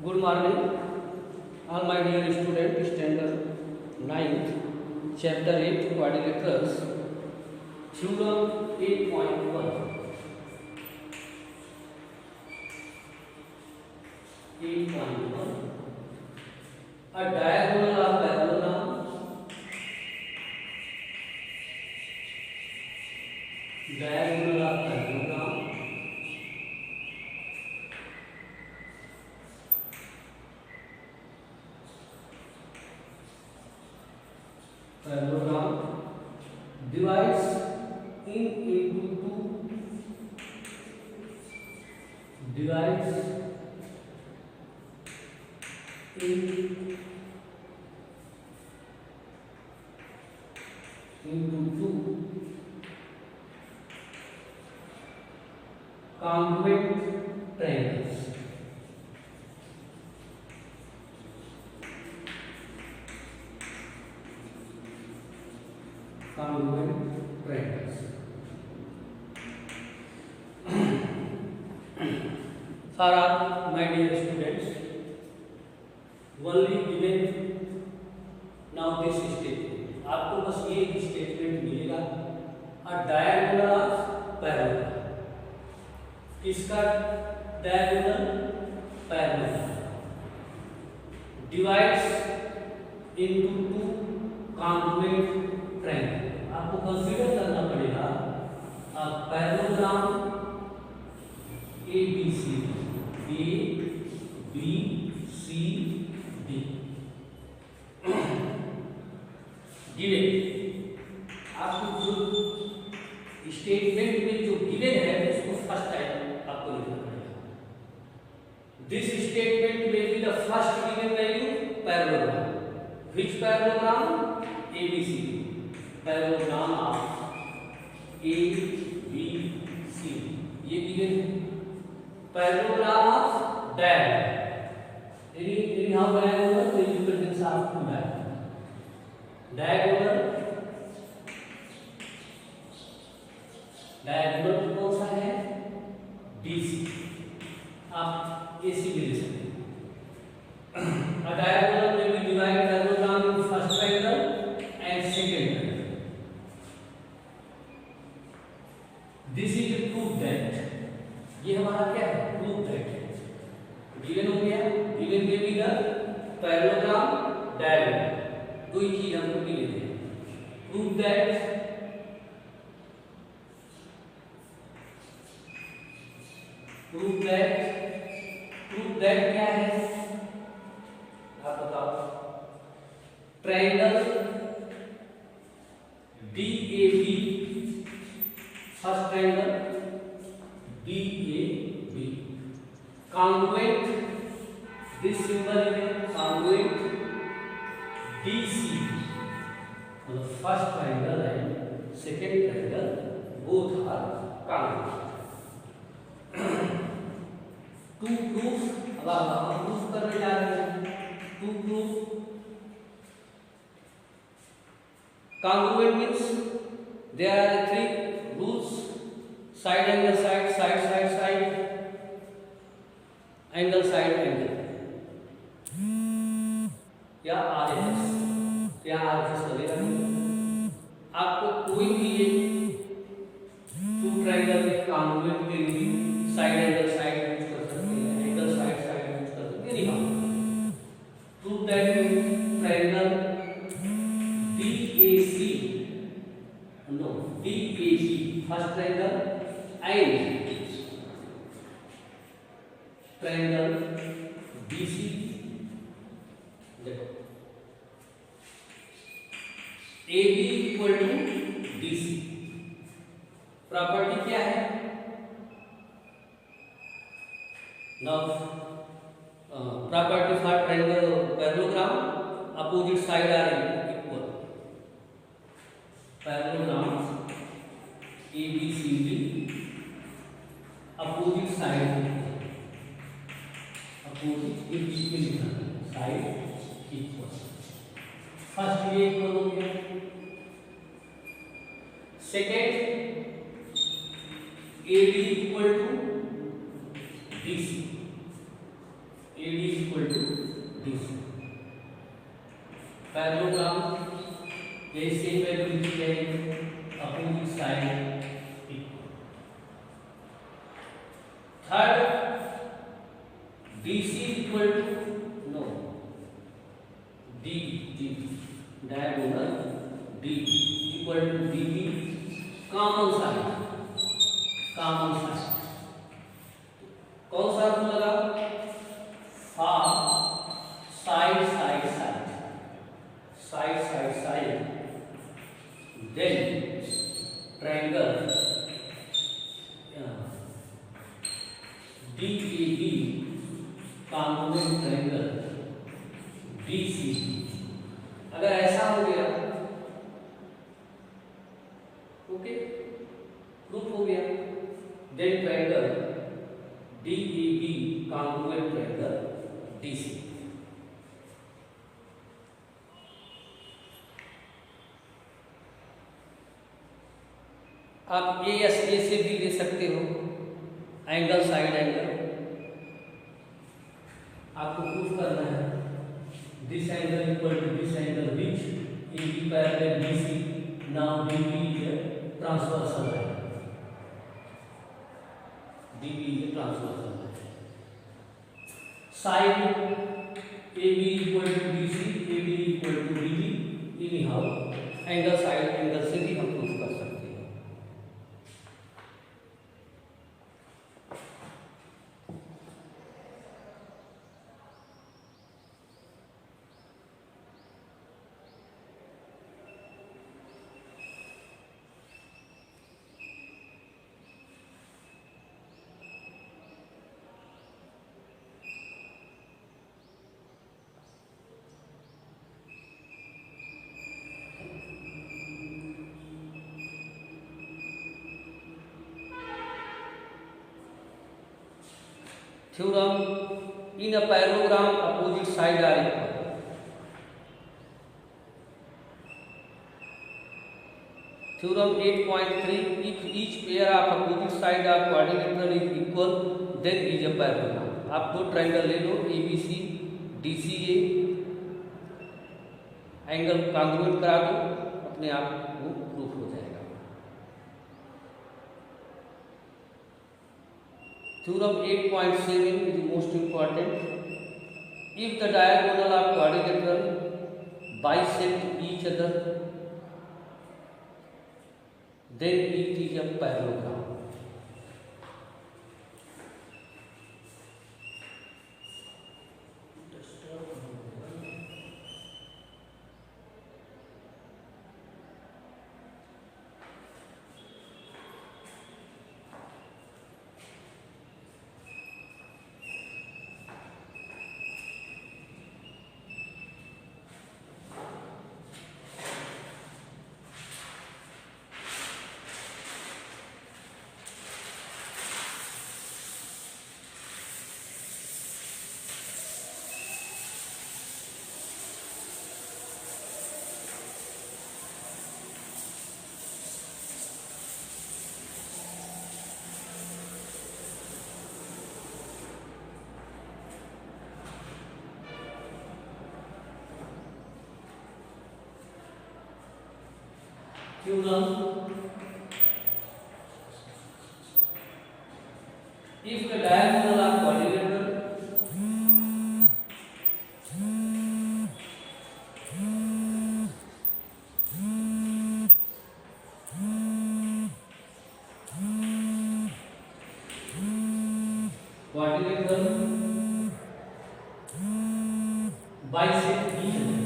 Good morning, all my dear students, standard 9th, chapter 8, quadrilaterals, theorem 8.1. 8.1. A diagonal of parallelogram, diagonal of parallelogram, parallelogram divides into two, divides into two congruent triangles. Congruent triangles. For all my dear students, only given now this statement. आपको बस ये statement मिलेगा, a diagonal of parallelogram. किसका diagonal? Parallelogram divides into two congruent triangle. आपको consider करना पड़ेगा parallelogram A B C D given. आपको जो स्टेटमेंट में जो गिवन है उसको फर्स्ट टाइम आपको लिखना पड़ेगा। दिस स्टेटमेंट में be the first given value parallelogram, which parallelogram? A B C D, parallelogram of A B C, ये गिवन है। Parallelogram of diagonal, anyhow diagonal the equations are two diagonal, diagonal कौन सा है? BC, आप AC भी ले सकते हैं। A diagonal may be divided parallelogram in first triangle and second triangle. This is a proof that, ये हमारा क्या है? प्रूफ दैट गिवन हो गया, गिवन में भी द पैरेललोग्राम डायगोनल, दो ही चीज हमको गिवन है। प्रूफ दैट क्या है? आप बताओ। Triangle DAB, first triangle DAB congruent, this symbol is congruent DC, the first triangle and second triangle both are congruent. Two proof, अब हम प्रूफ करने जा रहे हैं। To proof congruent means there are three rules: side angle side, side side side, angle side angle, या RHS, या RHS लगेगा नहीं। आपको कोई भी एक टू ट्रायंगल के कॉन्ग्रुएंट के लिए साइड एंगल साइड यूज कर सकते हैं, एंगल साइड साइड यूज कर सकते हैं। नहीं, prove that triangle DAC, first triangle and triangle BC, देखो AB equal to DC, property क्या है? Now property for triangle parallelogram, opposite side are equal, parallelogram ABCD opposite side, side equal, first ये equal हो गया। Second AB equal to BC, AD equal to DC. Parallelogram ये same value लिखी जाएगी, opposite side equal. Third, DC equal to no DB, diagonal DB equal to DB common side, common side कौन सा rule लगा? For side side side, side side side, then triangle DAB congruent triangle DCB। अगर ऐसा हो गया, okay, proof हो गया, then triangle DAB congruent triangle DC। आप ASA से भी ले सकते हो, एंगल साइड एंगल। आपको प्रूफ करना है this angle equal to this angle which AB parallel DC, now DB is transversal line, DB is transversal line. Side AB equal to DC, AB equal to DB, anyhow angle side angle से भी हम proof कर सकते हैं। Theorem, in a parallelogram opposite side are equal. Theorem 8.3, if each pair of opposite side of quadrilateral is equal, then is a parallelogram. आप दो triangle ले लो, ABC DCA, angle congruent करा दो, अपने आप वो प्रूफ हो जाएगा। Theorem 8.7 is the most important. If the diagonal of quadrilateral bisect each other, then it is a parallelogram. Theorem, if the diagonal of quadrilateral bisect each other,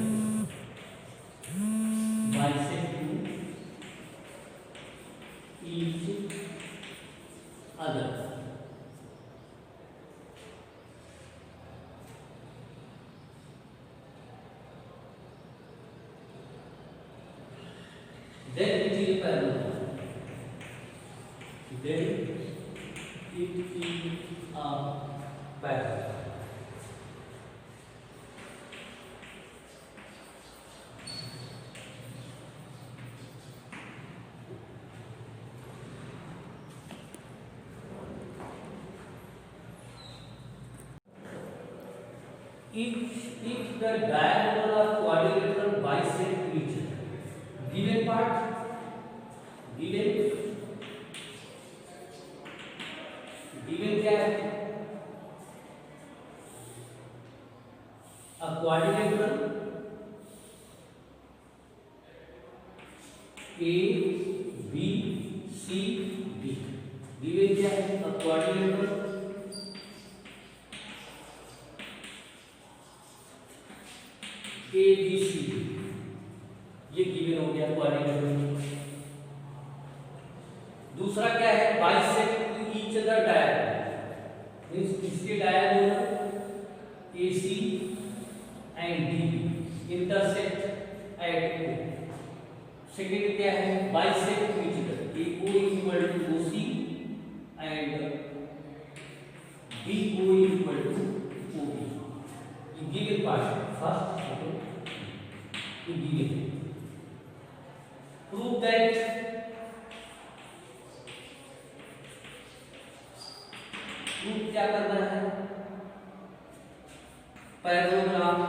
then it is parallelogram. Then it is a parallelogram. if the diagonal or quadrilateral bisect each other, given part, given क्या है, a quadrilateral A B C D, given क्या है, a quadrilateral A B C D, ये given हो गया quadrilateral. दूसरा क्या है, bisect each other diagonal, means इसके diagonal AC and DB intersect at O। Second क्या है, bisect each other, AO equal to OC and BO equal to OB। ये given part first given. Prove that prove क्या करना है, parallelogram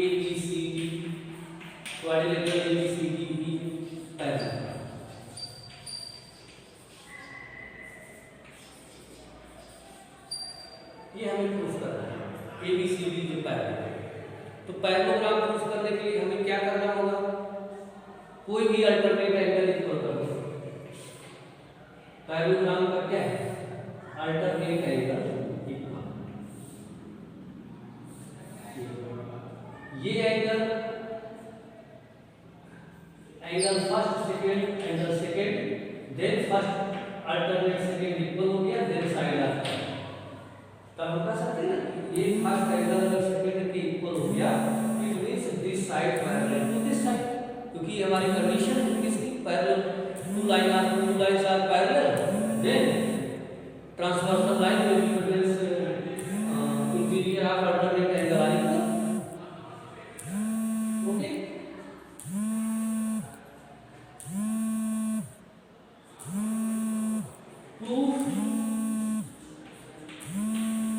ABCD quadrilateral ABCD भी parallelogram. ये हमें proof करना है ABCD जो पैरेलल। तो पैरेललोग्राम प्रूफ करने के लिए हमें क्या करना होगा, कोई भी अल्टरनेट एंगल इक्वल कर दो। पैरेललोग्राम का क्या है, अल्टरनेट एंगल इक्वल, ये angle first second angle second, then first alternate second equal हो गया, देन साइड आता है। तब हम कह सकते हैं ना, ये फर्स्ट एंगल अगर सेकंड के इक्वल हो गया, it means this side parallel to this side, क्योंकि हमारी कंडीशन है किसकी, parallel, two lines are parallel, then transversal line will be produce interior of alternate angle are equal. Okay,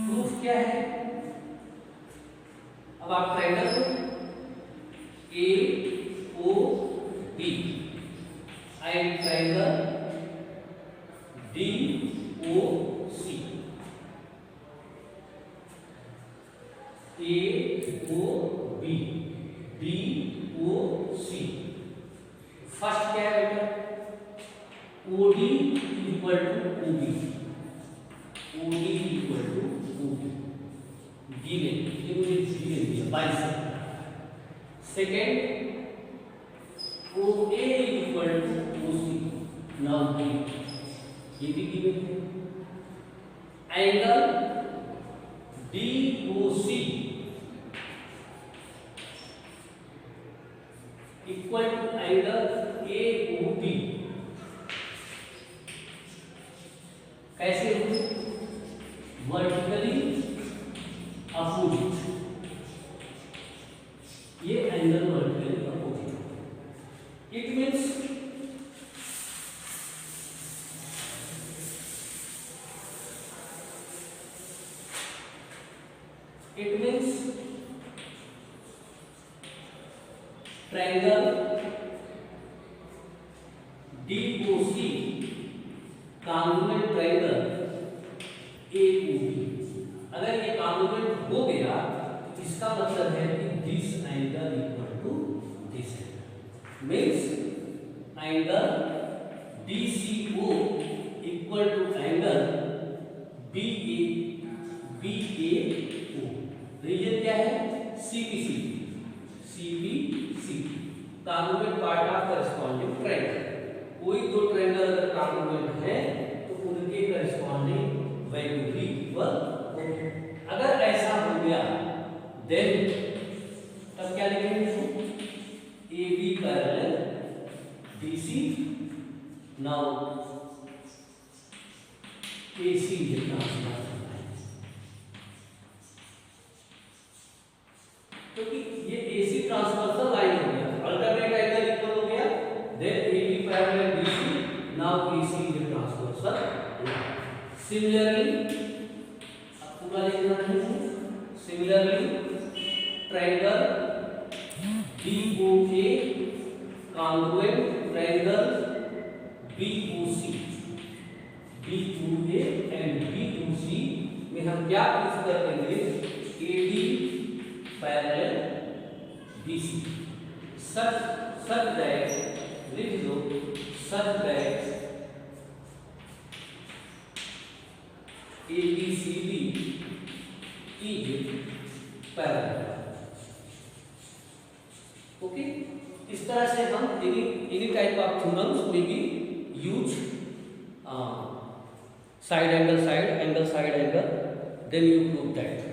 proof क्या है, अब आप triangle AOB and triangle DOC, AOB DOC, first क्या है बेटा, OD equal to OB, OD equal to OB, given, ये मुझे given दिया bisect. Second OA equal to OC, now ये भी गिवन है। Angle DOC equal to angle AOB, कैसे हो, वर्टिकली अपोजिट, ये angle vertically opposite. It means triangle DOC congruent triangle AOB। अगर ये कॉन्ग्रुएंट हो गया तो इसका मतलब है कि this angle equal to this angle, means angle DCO equal to angle BAO। Reason क्या है, CPC, congruent part of corresponding triangle. कोई दो ट्रायंगल अगर कॉन्ग्रुएंट है तो उनके करस्पॉन्डिंग वैल्यू भी इक्वल होगी। अगर ऐसा हो गया देन तब क्या लिखेंगे, AB parallel DC, now AC transfer, क्योंकि ये AC ट्रांसवर्सल लाइन हो गया, अल्टरनेट एंगल इक्वल हो गया, then AB parallel DC, now AC is transversal line. Similarly अब पूरा लिखना है, similarly congruent triangle BOC, B2A and B2C में हम क्या प्रूफ कर देंगे? AD parallel BC, such that लिख लो, such that ABCD is parallel. Okay, इस तरह से हम एनी टाइप ऑफ थ्योरम्स में भी use side angle side angle side angle, then you prove that.